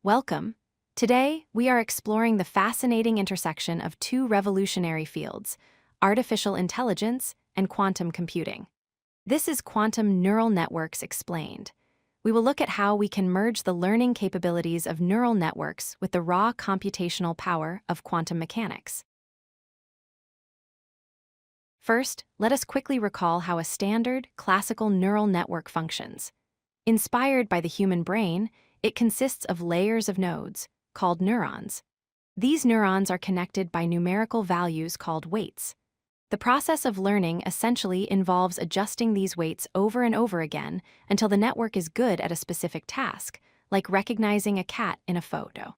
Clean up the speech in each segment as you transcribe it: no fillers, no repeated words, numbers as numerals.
Welcome. Today, we are exploring the fascinating intersection of two revolutionary fields, artificial intelligence and quantum computing. This is Quantum Neural Networks Explained. We will look at how we can merge the learning capabilities of neural networks with the raw computational power of quantum mechanics. First, let us quickly recall how a standard, classical neural network functions. Inspired by the human brain, it consists of layers of nodes, called neurons. These neurons are connected by numerical values called weights. The process of learning essentially involves adjusting these weights over and over again until the network is good at a specific task, like recognizing a cat in a photo.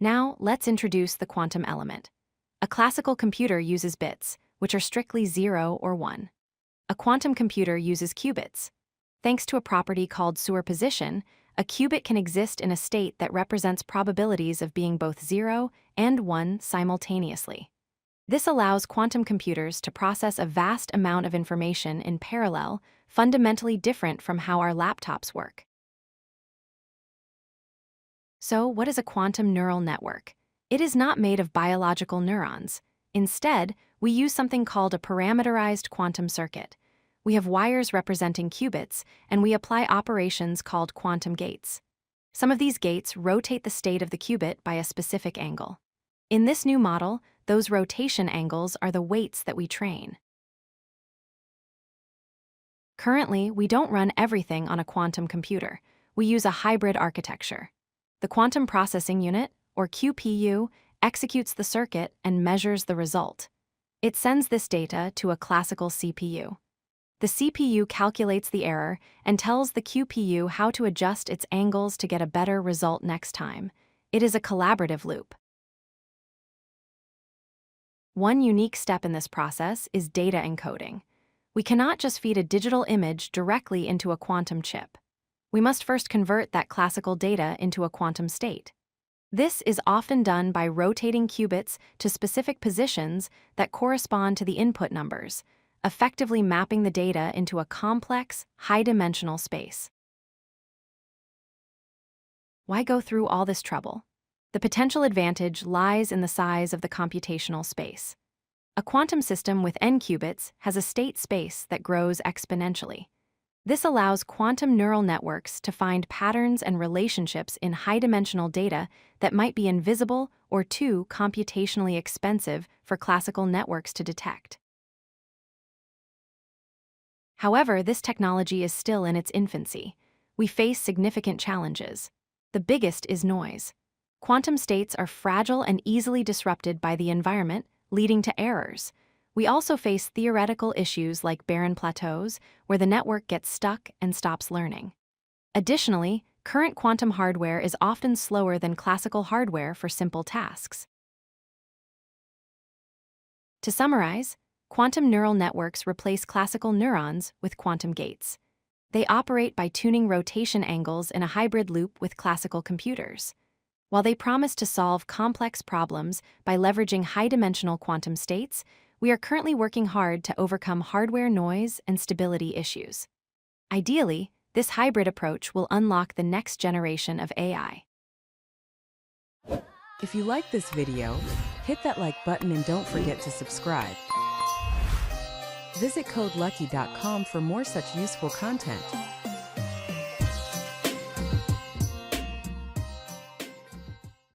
Now, let's introduce the quantum element. A classical computer uses bits, which are strictly 0 or 1. A quantum computer uses qubits. Thanks to a property called superposition, a qubit can exist in a state that represents probabilities of being both 0 and 1 simultaneously. This allows quantum computers to process a vast amount of information in parallel, fundamentally different from how our laptops work. So, what is a quantum neural network? It is not made of biological neurons. Instead, we use something called a parameterized quantum circuit. We have wires representing qubits, and we apply operations called quantum gates. Some of these gates rotate the state of the qubit by a specific angle. In this new model, those rotation angles are the weights that we train. Currently, we don't run everything on a quantum computer. We use a hybrid architecture. The quantum processing unit, or QPU, executes the circuit and measures the result. It sends this data to a classical CPU. The CPU calculates the error and tells the QPU how to adjust its angles to get a better result next time. It is a collaborative loop. One unique step in this process is data encoding. We cannot just feed a digital image directly into a quantum chip. We must first convert that classical data into a quantum state. This is often done by rotating qubits to specific positions that correspond to the input numbers, effectively mapping the data into a complex, high-dimensional space. Why go through all this trouble? The potential advantage lies in the size of the computational space. A quantum system with n qubits has a state space that grows exponentially. This allows quantum neural networks to find patterns and relationships in high-dimensional data that might be invisible or too computationally expensive for classical networks to detect. However, this technology is still in its infancy. We face significant challenges. The biggest is noise. Quantum states are fragile and easily disrupted by the environment, leading to errors. We also face theoretical issues like barren plateaus, where the network gets stuck and stops learning. Additionally, current quantum hardware is often slower than classical hardware for simple tasks. To summarize, quantum neural networks replace classical neurons with quantum gates. They operate by tuning rotation angles in a hybrid loop with classical computers. While they promise to solve complex problems by leveraging high-dimensional quantum states, we are currently working hard to overcome hardware noise and stability issues. Ideally, this hybrid approach will unlock the next generation of AI. If you like this video, hit that like button and don't forget to subscribe. Visit codelucky.com for more such useful content.